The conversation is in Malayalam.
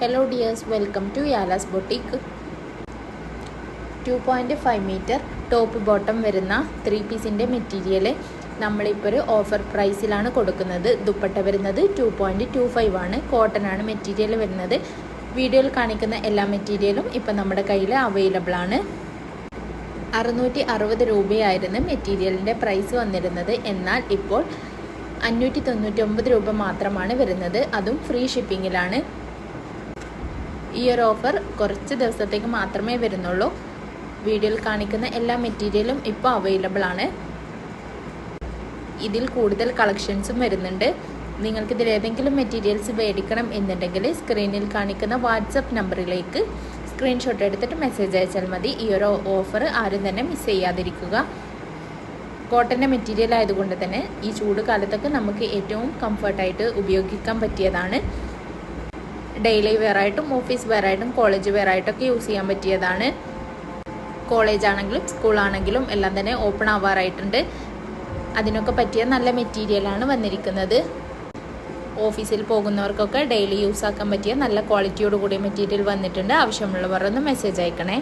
Hello dears, welcome to Yala's Boutique. 2.5 meter top bottom വരുന്ന 3 പീസിൻ്റെ മെറ്റീരിയൽ നമ്മളിപ്പോൾ ഒരു ഓഫർ പ്രൈസിലാണ് കൊടുക്കുന്നത്. ദുപ്പട്ട വരുന്നത് 2.25 ആണ്. കോട്ടൺ ആണ് മെറ്റീരിയൽ വരുന്നത്. വീഡിയോയിൽ കാണിക്കുന്ന എല്ലാ മെറ്റീരിയലും ഇപ്പം നമ്മുടെ കയ്യിൽ അവൈലബിൾ ആണ്. 660 രൂപയായിരുന്നു മെറ്റീരിയലിൻ്റെ പ്രൈസ് വന്നിരുന്നത്. എന്നാൽ ഇപ്പോൾ 599 രൂപ മാത്രമാണ് വരുന്നത്. അതും ഫ്രീ ഷിപ്പിങ്ങിലാണ്. ഈ ഒരു ഓഫർ കുറച്ച് ദിവസത്തേക്ക് മാത്രമേ വരുന്നുള്ളൂ. വീഡിയോയിൽ കാണിക്കുന്ന എല്ലാ മെറ്റീരിയലും ഇപ്പോൾ അവൈലബിൾ ആണ്. ഇതിൽ കൂടുതൽ കളക്ഷൻസും വരുന്നുണ്ട്. നിങ്ങൾക്കിതിൽ ഏതെങ്കിലും മെറ്റീരിയൽസ് മേടിക്കണം എന്നുണ്ടെങ്കിൽ സ്ക്രീനിൽ കാണിക്കുന്ന വാട്സപ്പ് നമ്പറിലേക്ക് സ്ക്രീൻഷോട്ട് എടുത്തിട്ട് മെസ്സേജ് അയച്ചാൽ മതി. ഈ ഒരു ഓഫർ ആരും തന്നെ മിസ് ചെയ്യാതിരിക്കുക. കോട്ടൻ്റെ മെറ്റീരിയൽ ആയതുകൊണ്ട് തന്നെ ഈ ചൂട് കാലത്തൊക്കെ നമുക്ക് ഏറ്റവും കംഫർട്ടായിട്ട് ഉപയോഗിക്കാൻ പറ്റിയതാണ്. ഡെയിലി വെയർ ആയിട്ടും ഓഫീസ് വെയർ ആയിട്ടും കോളേജ് വെയർ ആയിട്ടൊക്കെ യൂസ് ചെയ്യാൻ പറ്റിയതാണ്. കോളേജ് ആണെങ്കിലും സ്കൂളാണെങ്കിലും എല്ലാം തന്നെ ഓപ്പൺ ആവാറായിട്ടുണ്ട്. അതിനൊക്കെ പറ്റിയ നല്ല മെറ്റീരിയലാണ് വന്നിരിക്കുന്നത്. ഓഫീസിൽ പോകുന്നവർക്കൊക്കെ ഡെയിലി യൂസ് ആക്കാൻ പറ്റിയ നല്ല ക്വാളിറ്റിയോട് കൂടിയ മെറ്റീരിയൽ വന്നിട്ടുണ്ട്. ആവശ്യമുള്ളവർ ഒന്ന് മെസ്സേജ് അയക്കണേ.